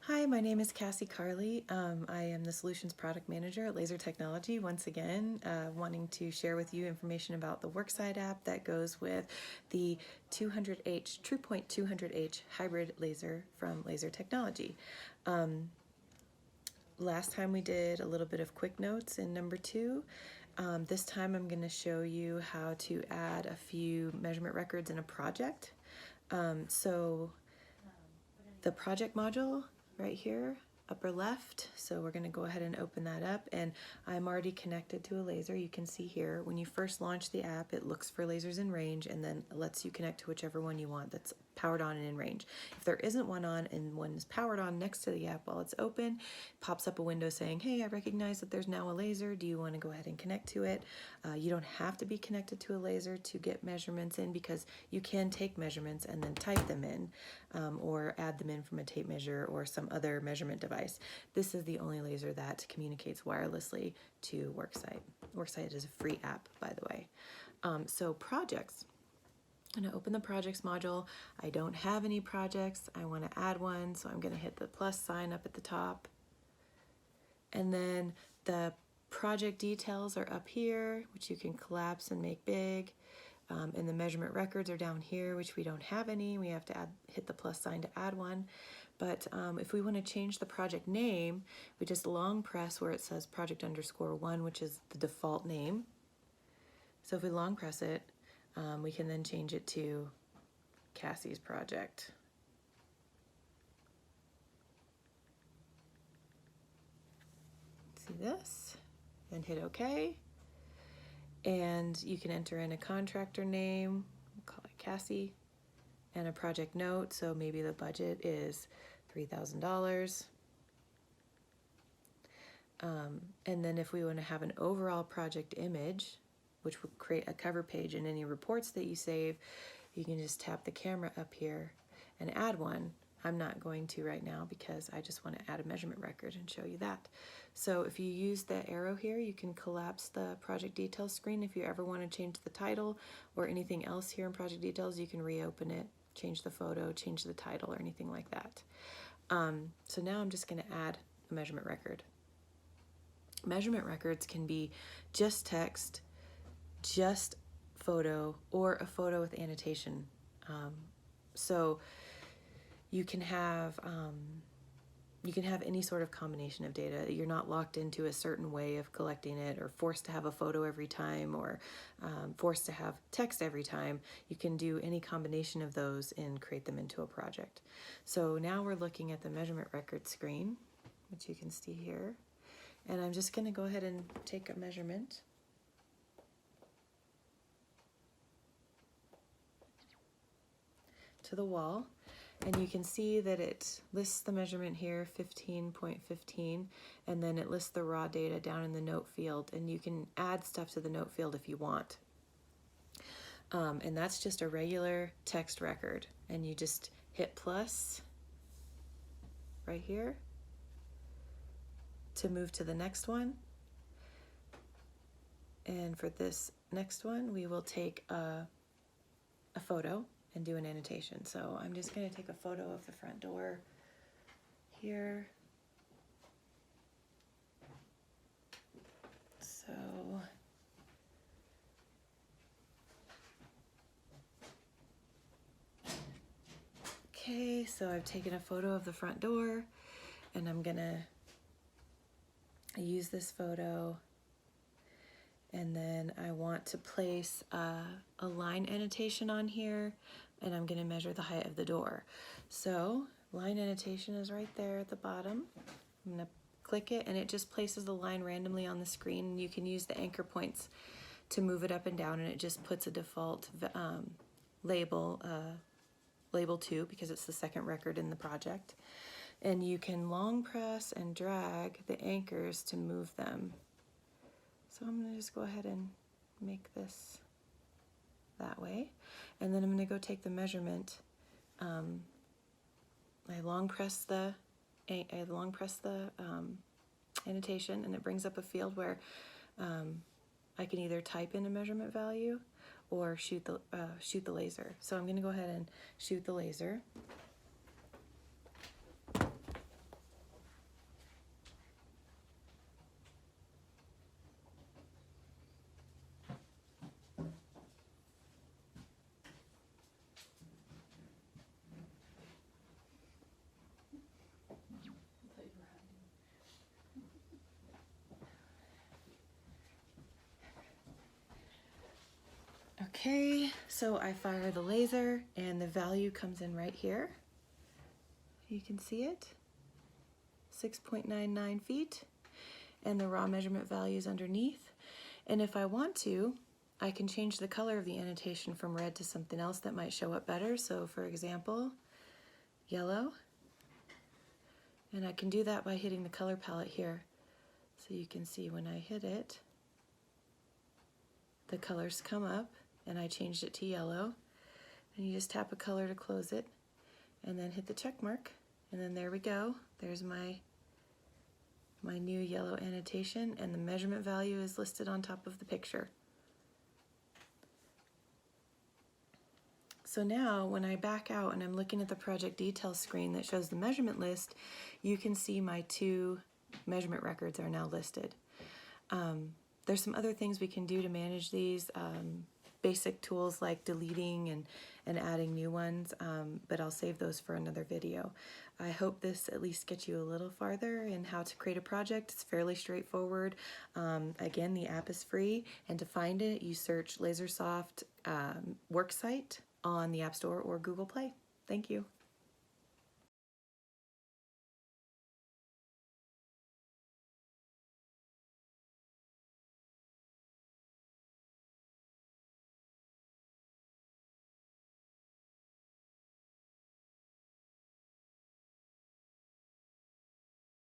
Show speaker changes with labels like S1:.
S1: Hi, my name is Cassie Carley. I am the Solutions Product Manager at Laser Technology. Once again, wanting to share with you information about the WorkSite app that goes with the 200H, TruePoint 200H hybrid laser from Laser Technology. Last time we did a little bit of quick notes in number 2. This time I'm going to show you how to add a few measurement records in a project. So the project module right here, upper left. So we're going to go ahead and open that up, and I'm already connected to a laser. You can see here when you first launch the app, it looks for lasers in range and then lets you connect to whichever one you want that's powered on and in range. If there isn't one on and one is powered on next to the app while it's open, it pops up a window saying, hey, I recognize that there's now a laser. Do you want to go ahead and connect to it? You don't have to be connected to a laser to get measurements in, because you can take measurements and then type them in or add them in from a tape measure or some other measurement device. This is the only laser that communicates wirelessly to WorkSite. WorkSite is a free app, by the way. So projects. I'm going to open the projects module. I don't have any projects. I want to add one, so I'm going to hit the plus sign up at the top. And then the project details are up here, which you can collapse and make big. And the measurement records are down here, which we don't have any. We have to hit the plus sign to add one. But if we want to change the project name, we just long press where it says project_1, which is the default name. So if we long press it, we can then change it to Cassie's project. See this? And hit OK. And you can enter in a contractor name, we'll call it Cassie, and a project note. So maybe the budget is $3,000. And then if we want to have an overall project image, which will create a cover page in any reports that you save, you can just tap the camera up here and add one. I'm not going to right now because I just want to add a measurement record and show you that. So if you use the arrow here, you can collapse the project details screen. If you ever want to change the title or anything else here in project details, you can reopen it, change the photo, change the title, or anything like that. So now I'm just going to add a measurement record. Measurement records can be just text, just photo, or a photo with annotation. So you can have any sort of combination of data. You're not locked into a certain way of collecting it, or forced to have a photo every time, or forced to have text every time. You can do any combination of those and create them into a project. So now we're looking at the measurement record screen, which you can see here. And I'm just going to go ahead and take a measurement. To the wall. And you can see that it lists the measurement here, 15.15, and then it lists the raw data down in the note field, and you can add stuff to the note field if you want. And that's just a regular text record, and you just hit plus right here to move to the next one. And for this next one, we will take a photo and do an annotation. So I'm just going to take a photo of the front door here. So okay, so I've taken a photo of the front door, and I'm gonna use this photo, and then I want to place a line annotation on here, and I'm going to measure the height of the door. So line annotation is right there at the bottom. I'm going to click it, and it just places the line randomly on the screen. You can use the anchor points to move it up and down, and it just puts a default label 2, because it's the second record in the project. And you can long press and drag the anchors to move them. So I'm going to just go ahead and make this that way. And then I'm going to go take the measurement. I long press the annotation, and it brings up a field where I can either type in a measurement value or shoot the laser. So I'm going to go ahead and shoot the laser. So I fire the laser and the value comes in right here. You can see it, 6.99 feet, and the raw measurement value is underneath. And if I want to, I can change the color of the annotation from red to something else that might show up better. So for example, yellow. And I can do that by hitting the color palette here. So you can see when I hit it, the colors come up, and I changed it to yellow. And you just tap a color to close it, and then hit the check mark. And then there we go. There's my new yellow annotation, and the measurement value is listed on top of the picture. So now when I back out and I'm looking at the project details screen that shows the measurement list, you can see my 2 measurement records are now listed. There's some other things we can do to manage these, basic tools like deleting and adding new ones, but I'll save those for another video. I hope this at least gets you a little farther in how to create a project. It's fairly straightforward. Again, the app is free, and to find it, you search LaserSoft WorkSite on the App Store or Google Play. Thank you.